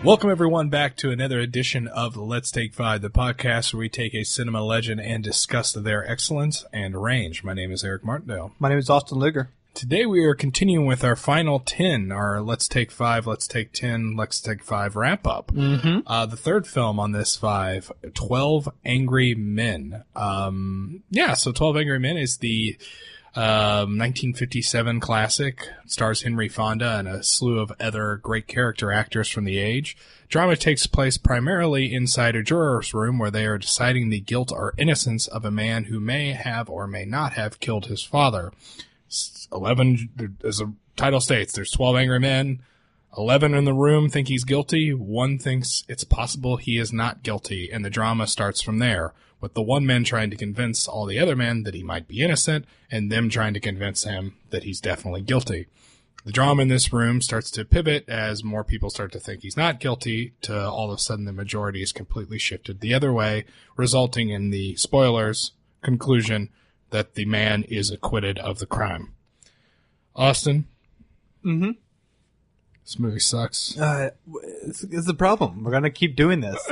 Welcome, everyone, back to another edition of Let's Take Five, the podcast where we take a cinema legend and discuss their excellence and range. My name is Ray Martindale. My name is Austin Luger. Today we are continuing with our final 10, our Let's Take 5, Let's Take 10, Let's Take 5 wrap-up. Mm-hmm. The third film on this 5, 12 Angry Men. So 12 Angry Men is the 1957 classic. It stars Henry Fonda and a slew of other great character actors from the age. Drama takes place primarily inside a juror's room where they are deciding the guilt or innocence of a man who may have or may not have killed his father. 11, as the title states, there's 12 angry men. 11 in the room think he's guilty. One thinks it's possible he is not guilty, and the drama starts from there, with the one man trying to convince all the other men that he might be innocent, and them trying to convince him that he's definitely guilty. The drama in this room starts to pivot as more people start to think he's not guilty, to all of a sudden the majority is completely shifted the other way, resulting in the spoilers conclusion that the man is acquitted of the crime. Austin? Mm-hmm. This movie sucks. It's the problem. We're going to keep doing this.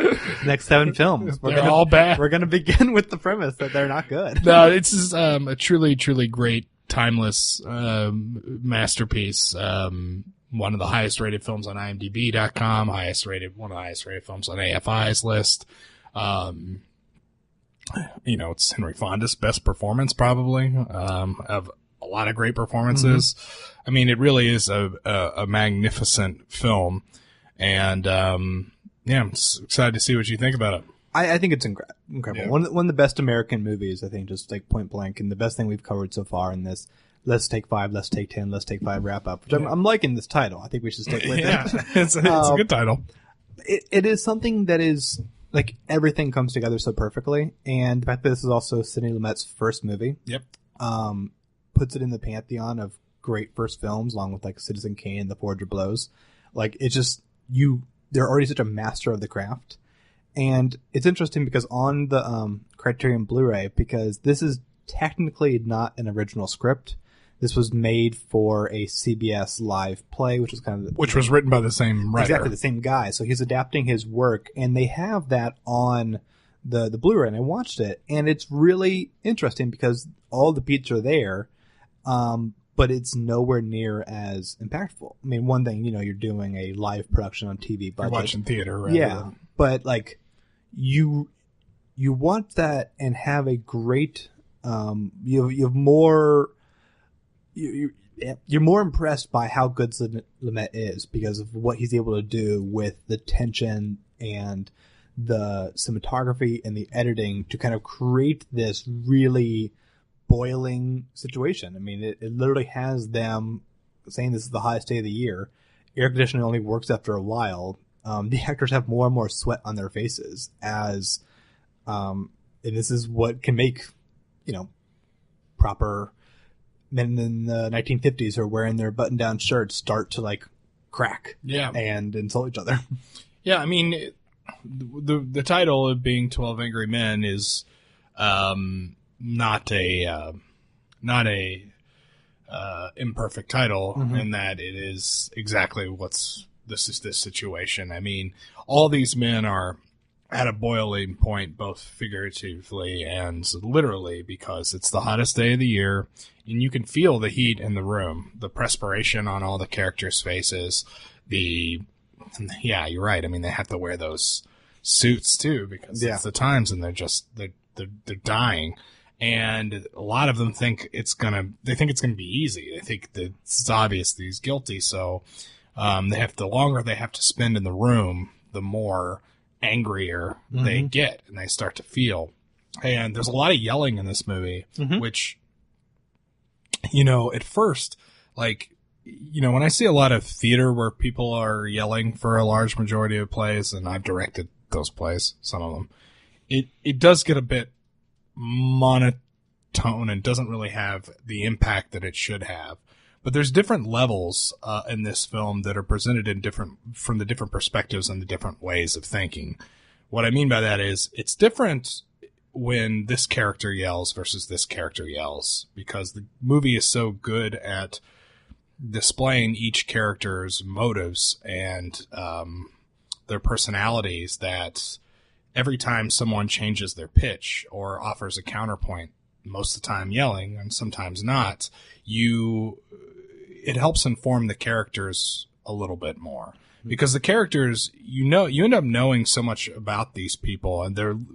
Next 7 films. They're all bad. We're going to begin with the premise that they're not good. No, it's a truly, truly great, timeless masterpiece. One of the highest rated films on IMDb.com, one of the highest rated films on AFI's list. It's Henry Fonda's best performance, probably, of a lot of great performances. Mm-hmm. I mean, it really is a magnificent film, and I'm excited to see what you think about it. I think it's incredible. Yeah. One of the best American movies, I think, just like point blank, and the best thing we've covered so far in this Let's Take 5, Let's Take 10, Let's Take 5 wrap up, which I'm liking this title. I think we should stick with it. It's a good title. It is something that is, like, everything comes together so perfectly, and the fact that this is also Sidney Lumet's first movie. Yep. Puts it in the pantheon of great first films, along with like Citizen Kane and The Forge of Blows. Like, it's just, they're already such a master of the craft. And it's interesting because on the Criterion Blu-ray, because this is technically not an original script. This was made for a CBS live play, which was written by the same writer. Exactly, the same guy. So he's adapting his work, and they have that on the Blu-ray, and I watched it, and it's really interesting because all the beats are there, but it's nowhere near as impactful. I mean, one thing, you're doing a live production on TV budget. You're watching theater, right? Yeah, but like you want that and have a great. You have more. You're more impressed by how good Lumet is because of what he's able to do with the tension and the cinematography and the editing to kind of create this really boiling situation. I mean, it literally has them saying this is the hottest day of the year. Air conditioning only works after a while. The actors have more and more sweat on their faces and this is what can make, proper men in the 1950s who are wearing their button-down shirts start to like crack and insult each other. Yeah, I mean, the title of being 12 Angry Men is not a imperfect title, mm-hmm. in that it is exactly this situation. I mean, all these men are at a boiling point, both figuratively and literally, because it's the hottest day of the year, and you can feel the heat in the room, the perspiration on all the characters' faces. Yeah, you're right. I mean, they have to wear those suits too because it's the times, and they're dying. And a lot of them think it's gonna be easy. They think that it's obvious that he's guilty, so the longer they have to spend in the room, the more angrier mm-hmm. they get, and they start to feel. And there's a lot of yelling in this movie, mm-hmm. which, at first, like, when I see a lot of theater where people are yelling for a large majority of plays, and I've directed those plays, some of them, it does get a bit monotone and doesn't really have the impact that it should have. But there's different levels in this film that are presented from the different perspectives and the different ways of thinking. What I mean by that is it's different when this character yells versus this character yells, because the movie is so good at displaying each character's motives and their personalities that every time someone changes their pitch or offers a counterpoint, most of the time yelling and sometimes not, it helps inform the characters a little bit more. Because the characters, you end up knowing so much about these people,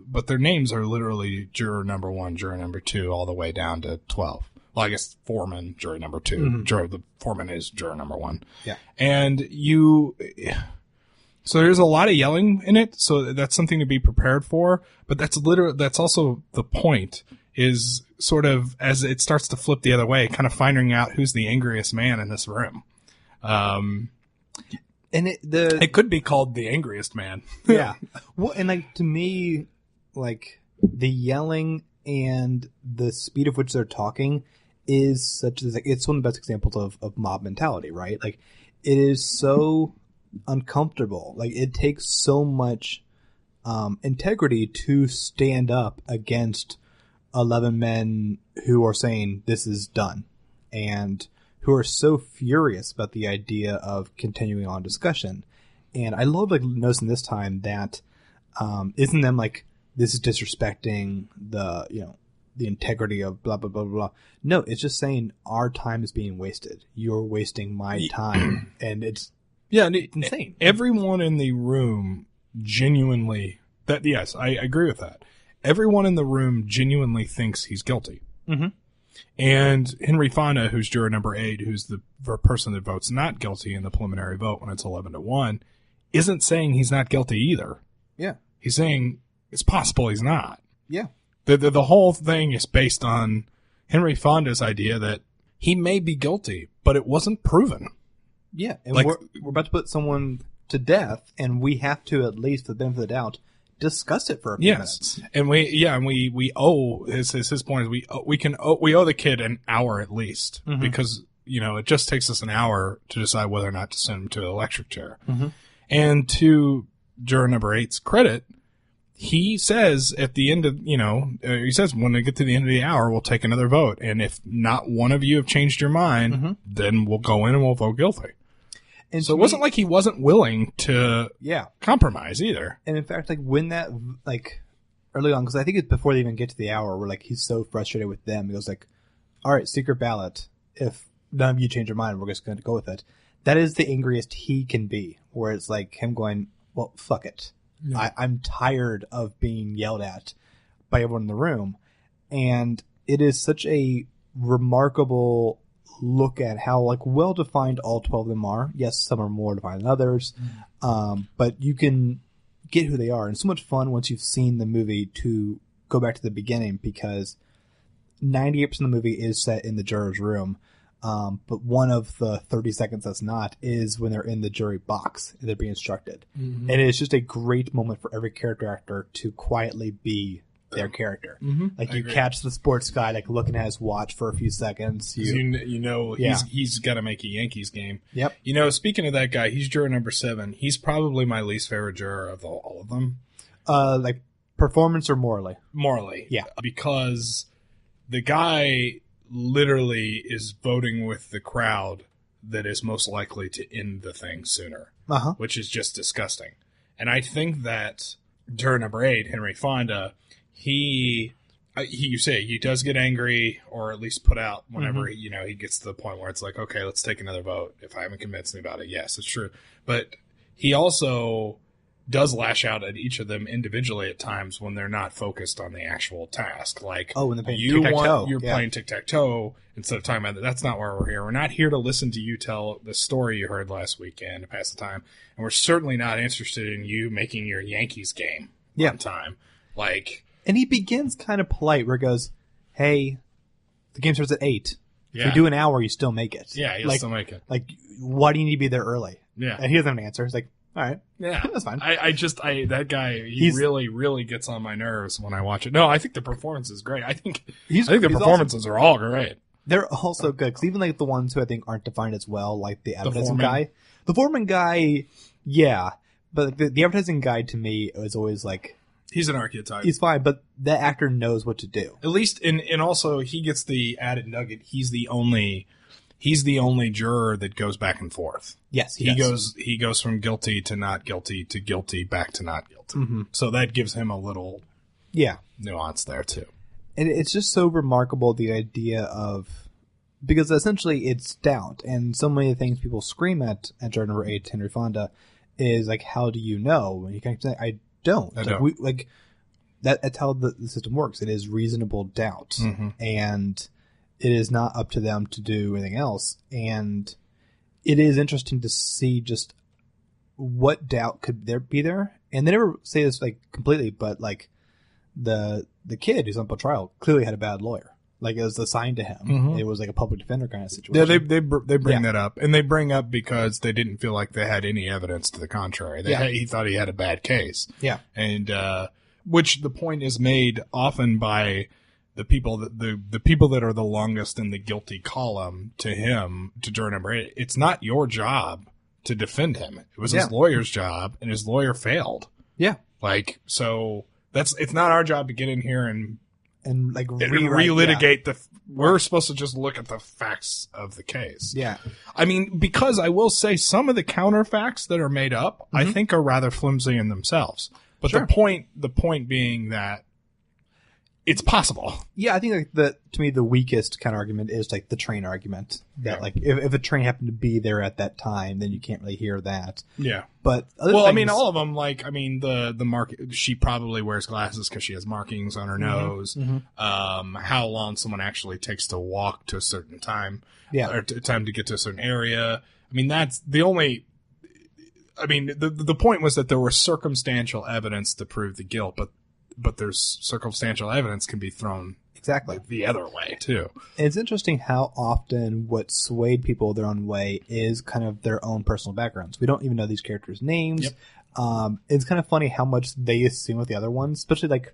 but their names are literally juror number 1, juror number 2, all the way down to 12. Well, I guess foreman, jury number 2. Mm-hmm. The foreman is juror number 1. Yeah. And so there's a lot of yelling in it, so that's something to be prepared for. But that's also the point, is sort of as it starts to flip the other way, kind of finding out who's the angriest man in this room. And it could be called the angriest man. Yeah. Well, and like to me, like the yelling and the speed of which they're talking is it's one of the best examples of mob mentality, right? Like it is so uncomfortable. Like it takes so much integrity to stand up against 11 men who are saying this is done and who are so furious about the idea of continuing on discussion. And I love like noticing this time that isn't them like this is disrespecting the integrity of blah blah blah blah. No, it's just saying our time is being wasted. You're wasting my time, and it's insane. Everyone in the room genuinely yes, I agree with that. Everyone in the room genuinely thinks he's guilty. Mm-hmm. And Henry Fonda, who's juror number 8, who's the person that votes not guilty in the preliminary vote when it's 11-1, isn't saying he's not guilty either. Yeah. He's saying it's possible he's not. Yeah. The whole thing is based on Henry Fonda's idea that he may be guilty, but it wasn't proven. Yeah. And we're about to put someone to death, and we have to, at least for the benefit of the doubt, discuss it for a few minutes. And we owe his point is we owe the kid an hour at least, mm-hmm. because it just takes us an hour to decide whether or not to send him to the electric chair. Mm-hmm. And to juror number 8's credit, he says at the end of he says when we get to the end of the hour we'll take another vote, and if not one of you have changed your mind, mm-hmm. then we'll go in and we'll vote guilty. And so it wasn't like he wasn't willing to compromise either. And in fact, like when that, like early on, because I think it's before they even get to the hour where like he's so frustrated with them, he goes like, all right, secret ballot. If none of you change your mind, we're just going to go with it. That is the angriest he can be, where it's like him going, well, fuck it. Yeah. I'm tired of being yelled at by everyone in the room. And it is such a remarkable look at how like well defined all 12 of them are. Yes, some are more defined than others, but you can get who they are. And it's so much fun once you've seen the movie to go back to the beginning, because 98% of the movie is set in the juror's room, but one of the 30 seconds that's not is when they're in the jury box and they're being instructed. Mm-hmm. And it's just a great moment for every character actor to quietly be their character. Mm-hmm. Like you catch the sports guy like looking at his watch for a few seconds. He's got to make a Yankees game. Yep. Speaking of that guy, he's juror number 7. He's probably my least favorite juror of all of them. Like performance or morally? Morally. Yeah. Because the guy literally is voting with the crowd that is most likely to end the thing sooner, which is just disgusting. And I think that juror number 8, Henry Fonda, he does get angry, or at least put out whenever mm-hmm. he gets to the point where it's like, okay, let's take another vote. If I haven't convinced me about it, yes, it's true. But he also does lash out at each of them individually at times when they're not focused on the actual task. Like, when they're playing tic-tac-toe. You're playing tic-tac-toe instead of talking about that. That's not why we're here. We're not here to listen to you tell the story you heard last weekend to pass the time. And we're certainly not interested in you making your Yankees game on time. Like... And he begins kind of polite, where he goes, hey, the game starts at 8. Yeah. If you do an hour, you still make it. Yeah, you'll still make it. Like, why do you need to be there early? Yeah. And he doesn't have an answer. He's like, all right. Yeah. That's fine. That guy, he really, really gets on my nerves when I watch it. No, I think the performance is great. I think the performances are all great. They're also good, because even like the ones who I think aren't defined as well, like the advertising guy. The foreman guy, yeah. But the advertising guy, to me, is always like... He's an archetype. He's fine, but that actor knows what to do. At least, and also he gets the added nugget. He's the only he's the only juror that goes back and forth. Yes, he goes from guilty to not guilty to guilty back to not guilty. Mm-hmm. So that gives him a little nuance there too. And it's just so remarkable, the idea of, because essentially it's doubt, and so many things people scream at juror number 8, Henry Fonda, is like, how do you know? And you can say, I don't. That's how the system works. It is reasonable doubt, and it is not up to them to do anything else. And it is interesting to see just what doubt could there be there. And they never say this like completely, but like the kid who's on trial clearly had a bad lawyer. Like, it was assigned to him. Mm-hmm. It was like a public defender kind of situation. Yeah, they bring that up, and they bring up because they didn't feel like they had any evidence to the contrary. He thought he had a bad case. Yeah, and which the point is made often by the people the people that are the longest in the guilty column to him, to juror number 8. It's not your job to defend him. It was his lawyer's job, and his lawyer failed. Yeah, like, so it's not our job to get in here and like relitigate we're supposed to just look at the facts of the case. Yeah. I mean, because I will say some of the counterfacts that are made up, I think are rather flimsy in themselves. But the point being that it's possible. Yeah, I think like to me the weakest counter argument is like the train argument, that like if a train happened to be there at that time, then you can't really hear that. Yeah. But I mean, all of them, like, I mean, the mark, she probably wears glasses because she has markings on her nose. Mm-hmm. How long someone actually takes to walk to a certain time, or time to get to a certain area. I mean, that's the only. I mean, the point was that there was circumstantial evidence to prove the guilt, but there's circumstantial evidence can be thrown the other way too. And it's interesting how often what swayed people their own way is kind of their own personal backgrounds. We don't even know these characters' names. Yep. It's kind of funny how much they assume with the other ones, especially like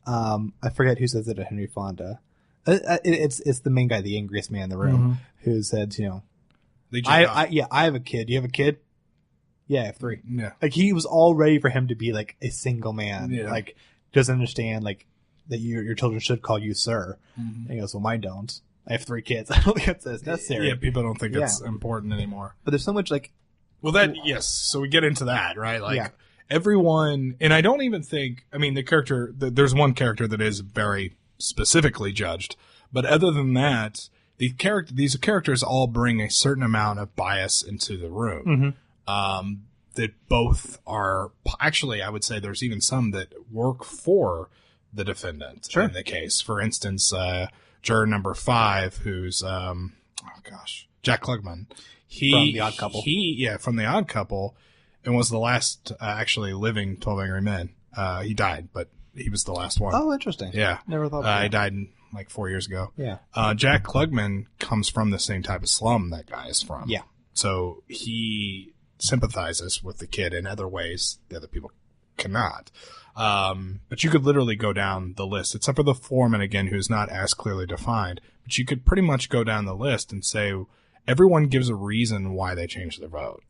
I forget who says it to Henry Fonda. It's the main guy, the angriest man in the room, who said, you know, I have a kid. You have a kid? Yeah, I have 3. Yeah. Like, he was all ready for him to be like a single man. Yeah. Like, doesn't understand like that your children should call you sir. Mm-hmm. And he goes, well, mine don't. I have 3 kids. I don't think that's necessary. Yeah, people don't think it's important anymore. But there's so much like... Well, yes. So we get into that, right? Like, everyone... And I don't even think... I mean, there's one character that is very specifically judged. But other than that, these characters all bring a certain amount of bias into the room. Mm-hmm. That both are... Actually, I would say there's even some that work for the defendant in the case. For instance, juror number 5, who's Jack Klugman. From The Odd Couple. From The Odd Couple, and was the last actually living 12 Angry Men. He died, but he was the last one. Oh, interesting. Yeah. Never thought about that. He died like 4 years ago. Yeah. Jack Klugman comes from the same type of slum that guy is from. Yeah. So he sympathizes with the kid in other ways the other people cannot. But you could literally go down the list, except for the foreman, again, who's not as clearly defined. But you could pretty much go down the list and say everyone gives a reason why they changed their vote.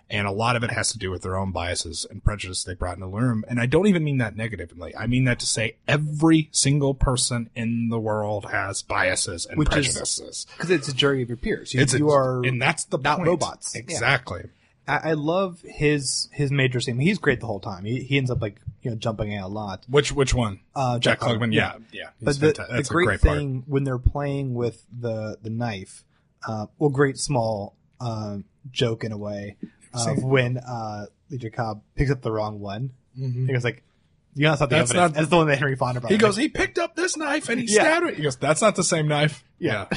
And a lot of it has to do with their own biases and prejudice they brought into the room. And I don't even mean that negatively. I mean that to say every single person in the world has biases and prejudices. Because it's a jury of your peers. And that's the not point. Robots. Exactly. Yeah. I love his major scene. He's great the whole time. He ends up like jumping out a lot. Which one? Jack Klugman. Yeah. But the great thing when they're playing with the knife, great small joke in a way, when Leisure Cobb picks up the wrong one. Mm-hmm. He goes like, that's not the evidence. That's the one that Henry Fonda brought. He goes, he picked up this knife and he stabbed it. He goes, that's not the same knife. Yeah.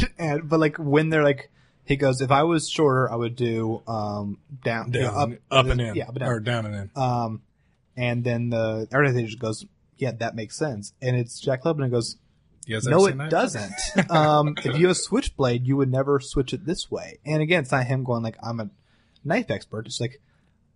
But like when they're like, he goes, if I was shorter, I would do down, up and in. Yeah, up and down. Or down and in. And then the artist goes, yeah, that makes sense. And it's Jack Klugman and goes, no, it doesn't. If you have a switchblade, you would never switch it this way. And again, it's not him going like, I'm a knife expert. It's like,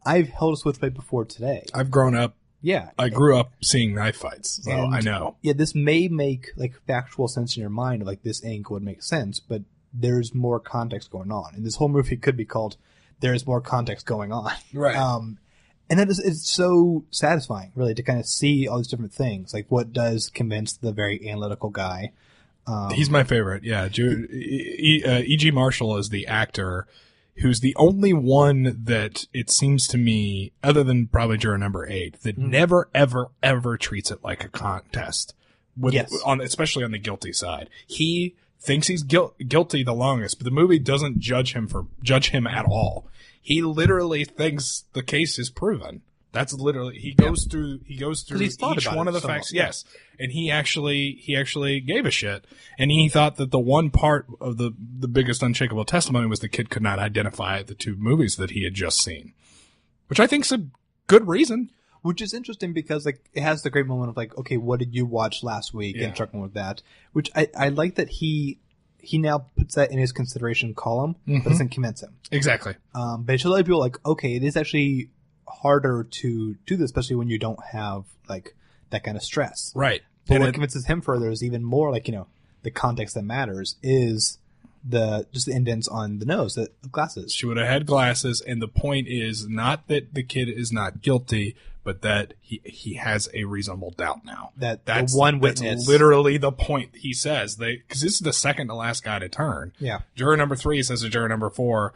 I've held a switchblade before today. I've grown up. Yeah. I grew up seeing knife fights, so I know. Yeah, this may make like factual sense in your mind of like this angle would make sense, but there's more context going on. And this whole movie could be called There's More Context Going On. Right. And that is, it's so satisfying, really, to kind of see all these different things. Like, what does convince the very analytical guy? He's my favorite. Yeah. E.G. Marshall is the actor who's the only one that it seems to me, other than probably juror number 8, that never, ever, ever treats it like a contest. Especially on the guilty side. He thinks he's guilty the longest, but the movie doesn't judge him at all. He literally thinks the case is proven. That's literally, he goes through each one of the facts. Yes. And he actually gave a shit. And he thought that the one part of the biggest unshakable testimony was the kid could not identify the 2 movies that he had just seen, which I think's a good reason. Which is interesting because like it has the great moment of like, okay, what did you watch last week? And struggling with that, which I like that he now puts that in his consideration column, but doesn't convince him. Exactly. But it shows other people like, okay, it is actually harder to do this, especially when you don't have like that kind of stress. Right. But what convinces him further is even more like, the context that matters is the indents on the nose, the glasses. She would have had glasses, and the point is not that the kid is not guilty, but that he has a reasonable doubt now. That's the one witness. That's literally the point he says. Because this is the second to last guy to turn. Yeah. Juror number 3 says to juror number 4,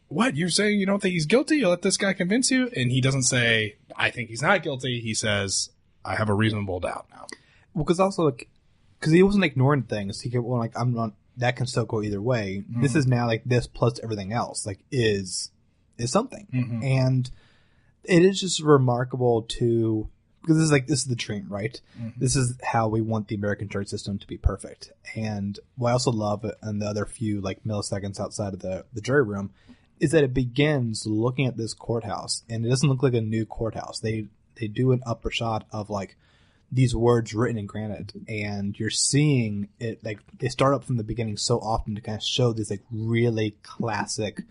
what, you're saying you don't think he's guilty? You let this guy convince you? And he doesn't say, I think he's not guilty. He says, I have a reasonable doubt now. Well, because also, because he wasn't ignoring things. He kept, I'm not, that can still go either way. Mm-hmm. This is now like this plus everything else, is something. Mm-hmm. And it is just remarkable because this is the dream, right? Mm-hmm. This is how we want the American jury system to be perfect. And what I also love in the other few milliseconds outside of the jury room is that it begins looking at this courthouse, and it doesn't look like a new courthouse. They do an upper shot of these words written in granite, and you're seeing it they start up from the beginning so often to kind of show this really classic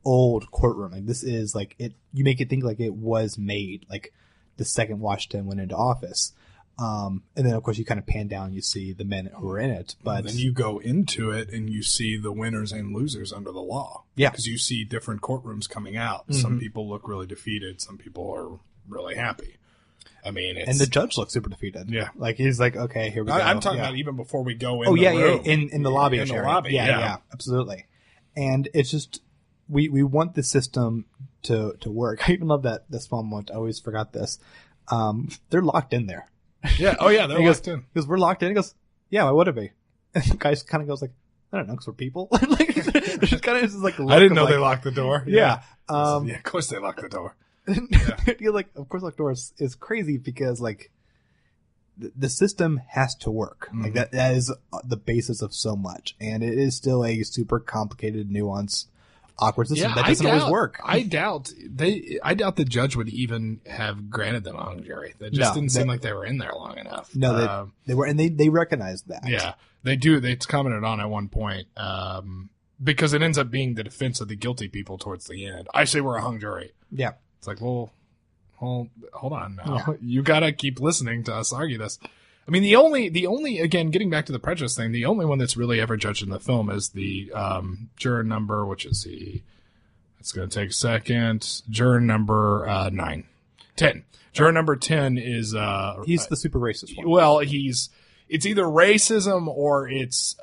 old courtroom. This is you make it think it was made the second Washington went into office. And then, of course, you kind of pan down and you see the men who are in it. But then you go into it and you see the winners and losers under the law. Yeah. Because you see different courtrooms coming out. Mm-hmm. Some people look really defeated. Some people are really happy. I mean, and the judge looks super defeated. Yeah. He's okay, here we go. I'm talking about even before we go in the room. Yeah. In the lobby. In the lobby. Yeah, absolutely. And it's just, we want the system to work. I even love that this moment. I always forgot this. They're locked in there. Yeah. Oh, yeah. They're locked in. He goes, we're locked in. He goes, yeah, why would it be? And the guy kind of goes I don't know, because we're people. There's just kind of just I didn't know they locked the door. Yeah. Of course they locked the door. You're of course, locked doors is crazy because the system has to work. Mm-hmm. That is the basis of so much, and it is still a super complicated, nuanced, awkward system that doesn't always work. I doubt the judge would even have granted them a hung jury. That just didn't seem like they were in there long enough. No, they were, and they recognized that. Yeah, they do. They commented on at one point because it ends up being the defense of the guilty people towards the end. I say we're a hung jury. Yeah, it's well, hold on now. Yeah. You gotta keep listening to us argue this. I mean, the only again, getting back to the prejudice thing, the only one that's really ever judged in the film is the juror number, which is it's going to take a second. Juror number 10. Juror number 10 is he's the super racist one. Well, it's either racism or it's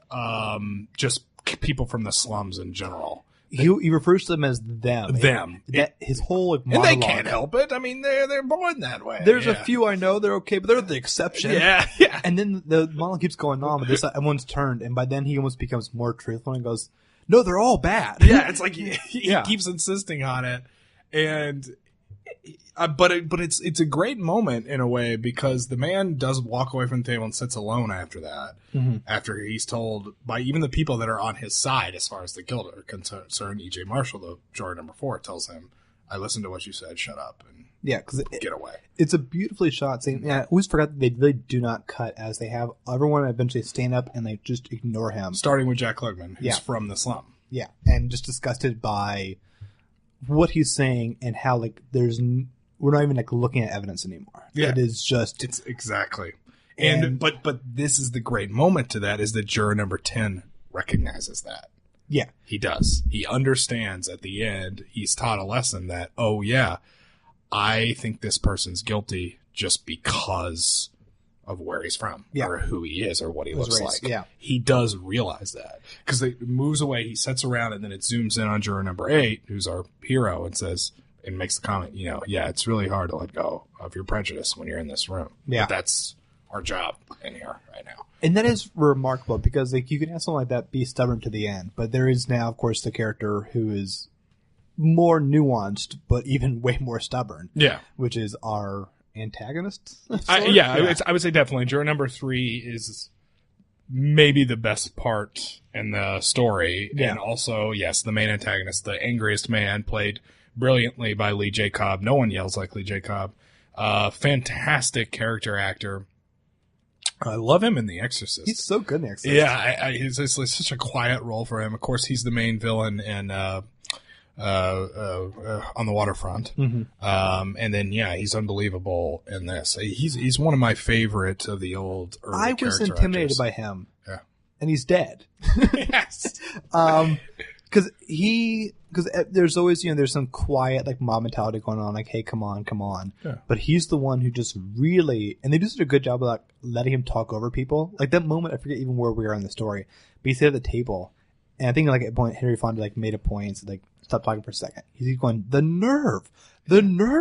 just people from the slums in general. He refers to them as them. His whole monologue. And they can't help it. I mean, they're born that way. There's a few I know they're okay, but they're the exception. Yeah. And then the monologue keeps going on, but everyone's turned, and by then he almost becomes more truthful and goes, "No, they're all bad." Yeah, it's he keeps insisting on it, and but it's a great moment in a way because the man does walk away from the table and sits alone after that. Mm-hmm. After he's told by even the people that are on his side as far as the guilt are concerned, E.J. Marshall, the juror number 4, tells him, "I listened to what you said. Shut up and get away." It's a beautifully shot scene. Yeah, I always forgot that they really do not cut, as they have everyone eventually stand up and they just ignore him. Starting with Jack Klugman, who's from the slum. Yeah, and just disgusted by what he's saying and how we're not even looking at evidence anymore. Yeah. It is just it's exactly. And but this is the great moment to that is that juror number 10 recognizes that. Yeah. He does. He understands at the end, he's taught a lesson that, oh yeah, I think this person's guilty just because of where he's from Yeah. or who he is or what he looks race, like. yeah. He does realize that because it moves away. He sits around and then it zooms in on juror number 8, who's our hero, and says, and makes the comment, yeah, it's really hard to let go of your prejudice when you're in this room. Yeah. But that's our job in here right now. And that is remarkable because like you can have someone like that be stubborn to the end, but there is now, of course, the character who is more nuanced, but even way more stubborn. Yeah. Which is our antagonist. I would say definitely. Juror number 3 is maybe the best part in the story. Yeah. And also, yes, the main antagonist, the angriest man, played brilliantly by Lee J. Cobb. No one yells like Lee J. Cobb. Fantastic character actor. I love him in The Exorcist. He's so good in The Exorcist. Yeah, it's such a quiet role for him. Of course, he's the main villain in On the Waterfront. Mm-hmm. And then, yeah, he's unbelievable in this. He's one of my favorite of the old early I was intimidated by him. Yeah. And he's dead. Yes. Because there's always, there's some quiet, like, mob mentality going on, like, hey, come on. Yeah. But he's the one who just really, and they do such a good job of, like, letting him talk over people. Like, that moment, I forget even where we are in the story, but he's at the table, and I think, like, at a point, Henry Fonda, like, made a point, so, like, stop talking for a second. He's going, the nerve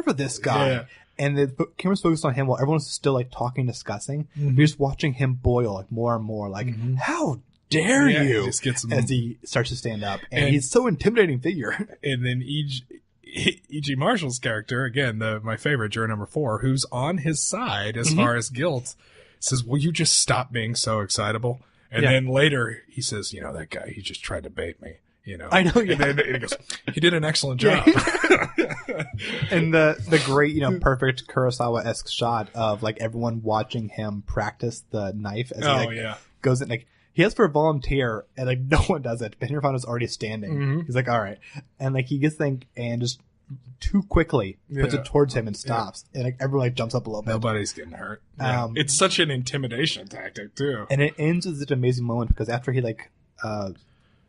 of this guy. Yeah. And the camera's focused on him while everyone's still, like, talking, discussing. Mm-hmm. You're just watching him boil, like, more and more, like, how dare you? He just gets as he starts to stand up. And he's so intimidating figure. And then E.G. Marshall's character, again, my favorite, juror number 4, who's on his side as far as guilt, says, will you just stop being so excitable? And then later he says, that guy, he just tried to bait me. I know. Yeah. And then he goes, he did an excellent job. And the great, perfect Kurosawa-esque shot of like everyone watching him practice the knife as he goes in, like he asks for a volunteer and like no one does it. Henry Fonda's already standing. Mm-hmm. He's like, all right. And like he gets thing and just too quickly puts it towards him and stops. And like everyone like jumps up a little bit. Nobody's getting hurt. Yeah. It's such an intimidation tactic too. And it ends with such an amazing moment because after he like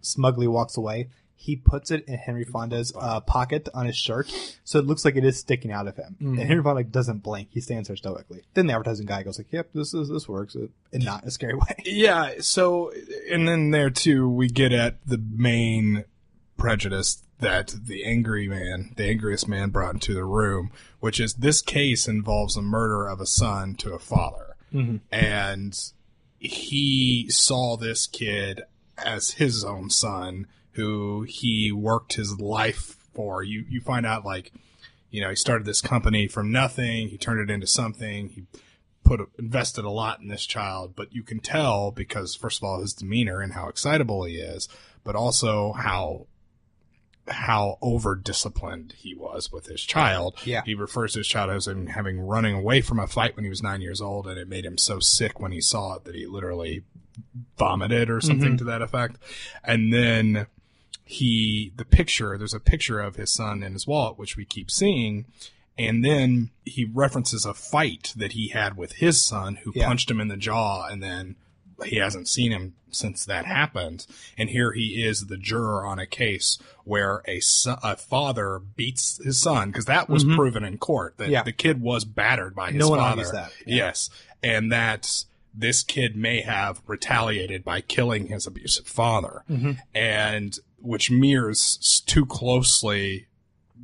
smugly walks away, he puts it in Henry Fonda's pocket on his shirt, so it looks like it is sticking out of him. Mm-hmm. And Henry Fonda doesn't blink; he stands there stoically. Then the advertising guy goes like, "Yep, this works," and not in a scary way. Yeah. So, and then there too, we get at the main prejudice that the angriest man brought into the room, which is this case involves a murder of a son to a father, and he saw this kid as his own son who he worked his life for. You find out like, he started this company from nothing. He turned it into something. He invested a lot in this child, but you can tell because first of all, his demeanor and how excitable he is, but also how over disciplined he was with his child. Yeah. He refers to his child as having running away from a fight when he was 9 years old. And it made him so sick when he saw it that he literally vomited or something to that effect. And then there's a picture of his son in his wallet, which we keep seeing. And then he references a fight that he had with his son who punched him in the jaw. And then he hasn't seen him since that happened. And here he is, the juror on a case where a father beats his son, because that was proven in court that the kid was battered by his father. No one argues that. Yeah. Yes. And that this kid may have retaliated by killing his abusive father. And which mirrors too closely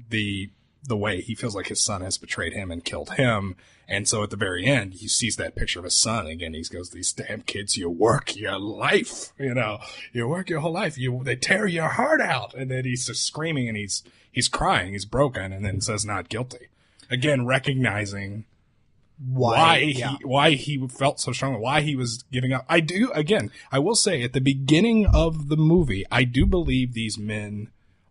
the way he feels like his son has betrayed him and killed him. And so at the very end, he sees that picture of his son again. He goes, these damn kids, you work your life, you work your whole life. They tear your heart out. And then he's just screaming and he's crying. He's broken and then says not guilty. Again, recognizing why he felt so strongly, why he was giving up. I will say at the beginning of the movie, I do believe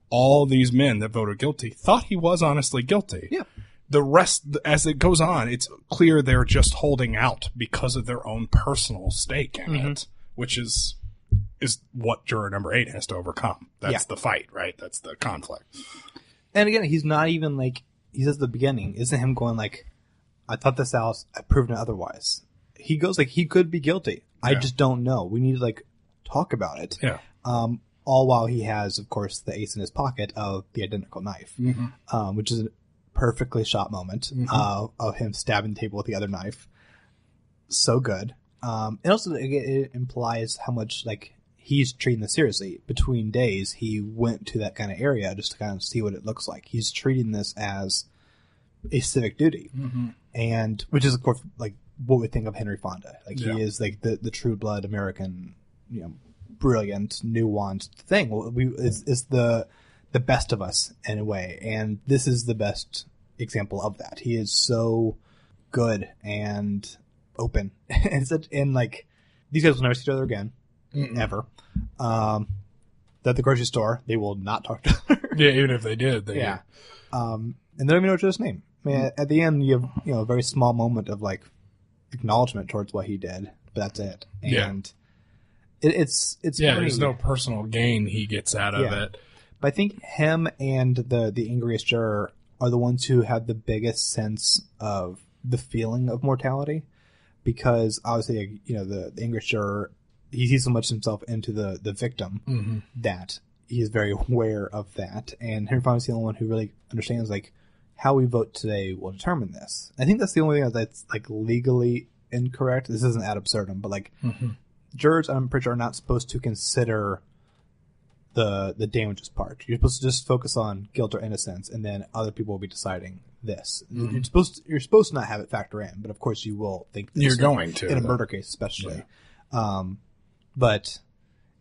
all these men that voted guilty thought he was honestly guilty. Yeah. The rest, as it goes on, it's clear they're just holding out because of their own personal stake in it, which is what juror number 8 has to overcome. That's the fight, right? That's the conflict. And again, he's not even like, he says at the beginning, isn't him going like, I thought this out, I've proven it otherwise. He goes like, he could be guilty. I just don't know. We need to like talk about it. Yeah. All while he has, of course, the ace in his pocket of the identical knife, which is a perfectly shot moment of him stabbing the table with the other knife. so good. And also it implies how much like he's treating this seriously. Between days, he went to that kind of area just to kind of see what it looks like. He's treating this as a civic duty, and which is of course like what we think of Henry Fonda. Like he is like the true blood American, brilliant, nuanced thing. Is the best of us in a way, and this is the best example of that. He is so good and open, and like these guys will never see each other again, ever. At the grocery store, they will not talk to each other. Yeah, even if they did, and they don't even know his name. I mean, at the end, you have a very small moment of like acknowledgement towards what he did, but that's it. And it's funny. There's no personal gain he gets out of it. But I think him and the angriest juror are the ones who have the biggest sense of the feeling of mortality, because obviously, the angriest juror, he sees so much himself into the victim that he is very aware of that. And Henry Fonda's the only one who really understands like how we vote today will determine this. I think that's the only thing that's like legally incorrect. This isn't ad absurdum, but like jurors, I'm pretty sure, are not supposed to consider the damages part. You're supposed to just focus on guilt or innocence, and then other people will be deciding this. You're supposed to not have it factor in, but of course you will think this you're going to in a murder case, especially. But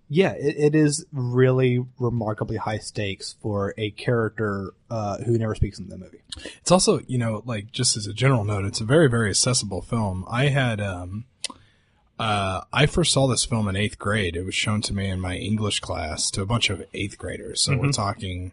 yeah, it is really remarkably high stakes for a character who never speaks in the movie. It's also, like just as a general note, it's a very, very accessible film. I had, I first saw this film in 8th grade. It was shown to me in my English class to a bunch of 8th graders. So we're talking,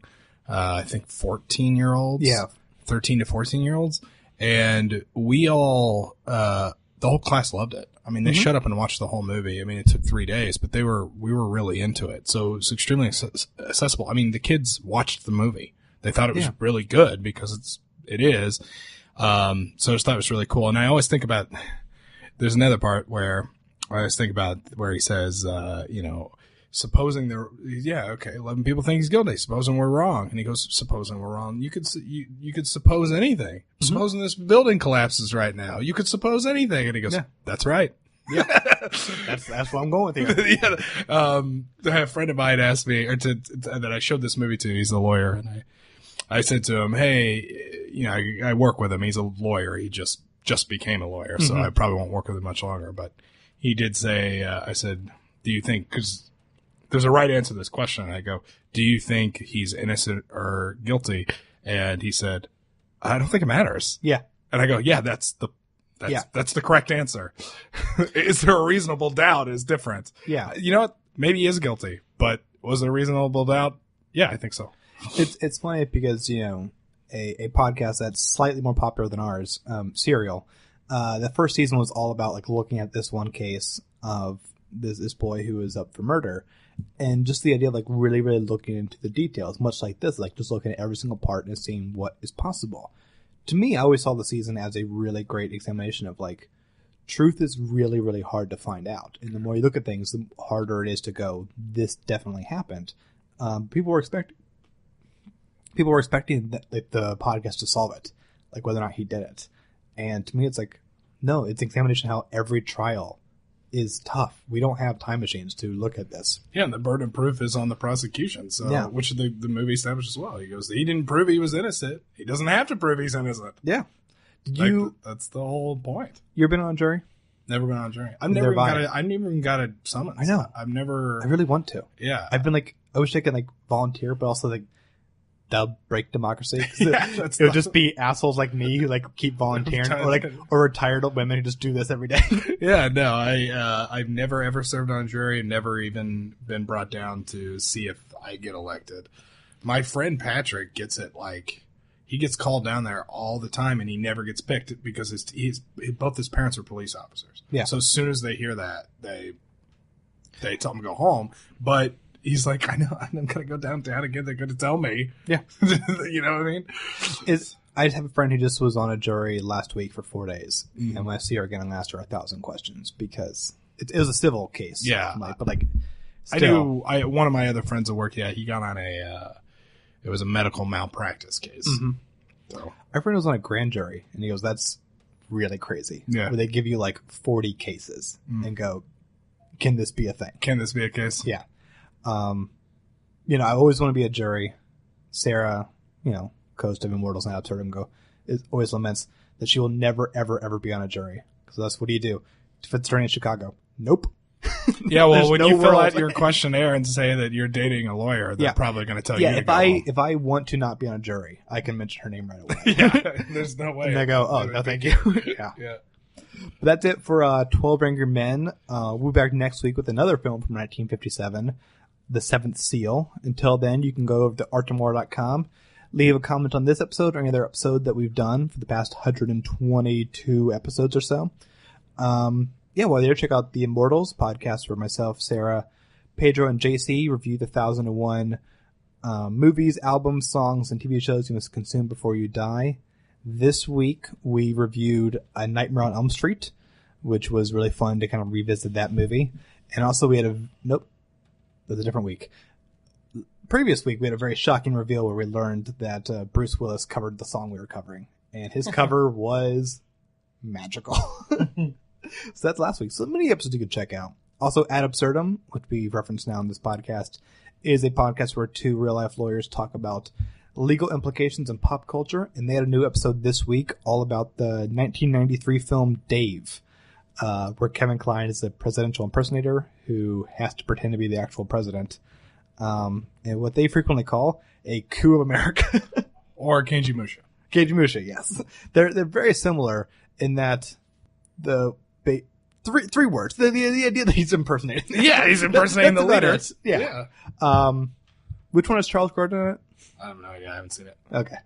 I think 14-year-olds. Yeah. 13 to 14-year-olds. And we all, the whole class loved it. I mean, they shut up and watched the whole movie. I mean, it took 3 days, but we were really into it. So it's extremely accessible. I mean, the kids watched the movie. They thought it was really good because it is. So I just thought it was really cool. And I always think about, there's another part where he says, supposing 11 people think he's guilty. Supposing we're wrong. And he goes, supposing we're wrong. You could suppose anything. Supposing this building collapses right now. You could suppose anything. And he goes, that's right. Yeah. that's what I'm going with here. A friend of mine asked me, that I showed this movie to. He's a lawyer. And I said to him, hey, I work with him. He's a lawyer. He just became a lawyer. So I probably won't work with him much longer. But he did say, I said, do you think, because there's a right answer to this question. And I go, do you think he's innocent or guilty? And he said, I don't think it matters. Yeah. And I go, yeah, that's the correct answer. Is there a reasonable doubt is different. Yeah. You know what? Maybe he is guilty, but was there a reasonable doubt? Yeah, I think so. It's funny because, a podcast that's slightly more popular than ours, Serial, the first season was all about like looking at this one case of this boy who is up for murder. And just the idea of like really, really looking into the details, much like this, like just looking at every single part and seeing what is possible. To me, I always saw the season as a really great examination of like, truth is really, really hard to find out. And the more you look at things, the harder it is to go, this definitely happened. People were expecting the podcast to solve it, like whether or not he did it. And to me, it's like, no, it's an examination of how every trial is tough. We don't have time machines to look at this. Yeah, and the burden of proof is on the prosecution, which the movie established as well. He goes, he didn't prove he was innocent. He doesn't have to prove he's innocent. Yeah. That's the whole point. You ever been on a jury? Never been on a jury. I never even got a summons. I know. I've never. I really want to. Yeah. I've been like, I wish I could like volunteer, but also like, that'll break democracy. It'll just be assholes like me who like keep volunteering, or retired old women who just do this every day. Yeah, no, I've never ever served on a jury, and never even been brought down to see if I get elected. My friend Patrick gets it like he gets called down there all the time, and he never gets picked because both his parents are police officers. Yeah. So as soon as they hear that, they tell him to go home, but. He's like, I know, I'm going to go downtown again. They're going to tell me. Yeah. You know what I mean? I have a friend who just was on a jury last week for 4 days. Mm-hmm. And when I see her again, I'm going to ask her 1,000 questions because it was a civil case. Yeah. But like, still. I knew one of my other friends at work, he got on it was a medical malpractice case. Mm-hmm. So. Our friend was on a grand jury, and he goes, that's really crazy. Yeah. Where they give you like 40 cases and go, can this be a thing? Can this be a case? Yeah. You know, I always want to be a jury. Sarah, you know, host of Immortals and Absurdum, always laments that she will never, ever, ever be on a jury. So that's what do you do? If it's attorney in Chicago, nope. Yeah, well, when no you fill world. out your questionnaire and say that you're dating a lawyer, they're probably going to tell you to go home. If I want to not be on a jury, I can mention her name right away. Yeah, there's no way. And they go, oh, no, thank you. Yeah. But that's it for 12 Angry Men. We'll be back next week with another film from 1957, The Seventh Seal. Until then, you can go over to artandmore.com, leave a comment on this episode or any other episode that we've done for the past 122 episodes or so. While you're there, check out the Immortals podcast where myself, Sarah, Pedro, and JC review the 1001 movies, albums, songs, and TV shows you must consume before you die. This week, we reviewed A Nightmare on Elm Street, which was really fun to kind of revisit that movie. And also we had it was a different week. Previous week, we had a very shocking reveal where we learned that Bruce Willis covered the song we were covering. And his cover was magical. So that's last week. So many episodes you could check out. Also, Ad Absurdum, which we reference now in this podcast, is a podcast where two real-life lawyers talk about legal implications in pop culture. And they had a new episode this week all about the 1993 film Dave, where Kevin Kline is a presidential impersonator who has to pretend to be the actual president. And what they frequently call a coup of America. Or Keiji Musha. Keiji Musha, yes. They're very similar in that the three words. The idea that he's impersonating. Yeah, he's impersonating the leader. Yeah. Which one is Charles Grodin in it? I don't know. Yeah, I haven't seen it. Okay.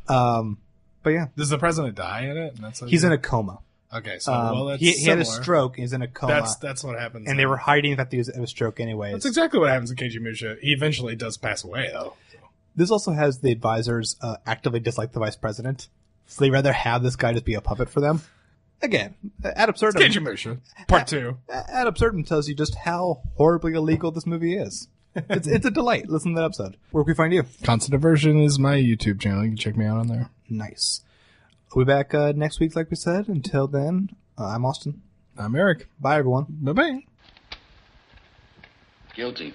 But yeah. Does the president die in it? He's in a coma. Okay, so that's he had a stroke. He's in a coma. That's what happens. And they were hiding the fact that he was in a stroke anyways. That's exactly what happens to Keiji Musha. He eventually does pass away, though. So. This also has the advisors actively dislike the vice president. So they'd rather have this guy just be a puppet for them. Again, Ad Absurdum. Keiji Musha, part 2. Ad Absurdum tells you just how horribly illegal this movie is. It's a delight. Listen to that episode. Where can we find you? Constant Aversion is my YouTube channel. You can check me out on there. Nice. We'll be back next week, like we said. Until then, I'm Austin. I'm Eric. Bye, everyone. Bye-bye. Guilty.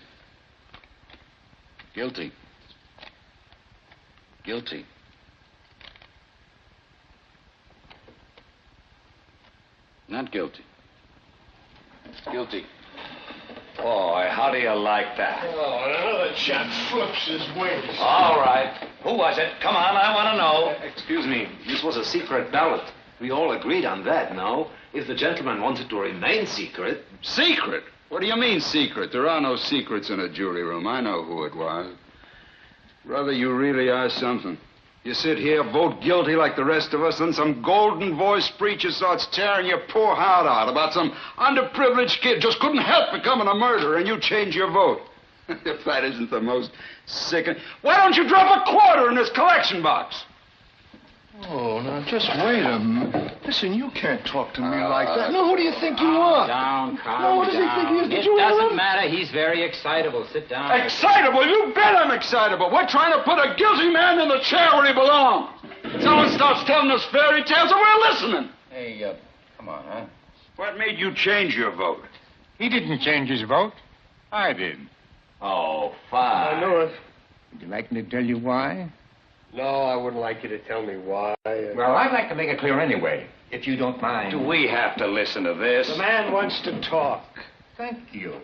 Guilty. Guilty. Not guilty. Guilty. Boy, how do you like that? Oh, and another chap flips his wings. All right. Who was it? Come on, I want to know. Excuse me, this was a secret ballot. We all agreed on that, no? If the gentleman wanted to remain secret... Secret? What do you mean secret? There are no secrets in a jury room. I know who it was. Brother, you really are something. You sit here, vote guilty like the rest of us, then some golden-voiced preacher starts tearing your poor heart out about some underprivileged kid just couldn't help becoming a murderer, and you change your vote. If that isn't the most sickening... Why don't you drop a quarter in this collection box? Oh, now, just wait a minute. Listen, you can't talk to me like that. No, who do you think you are? Calm down. No, what does he think he is? Did you It hear doesn't him? matter. He's very excitable. Sit down. Excitable? You bet I'm excitable. We're trying to put a guilty man in the chair where he belongs. Someone starts telling us fairy tales and we're listening. Hey, come on, huh? What made you change your vote? He didn't change his vote. I did. Oh, fine. I know it. Would you like me to tell you why? No, I wouldn't like you to tell me why. Well, I'd like to make it clear anyway, if you don't mind. Do we have to listen to this? The man wants to talk. Thank you.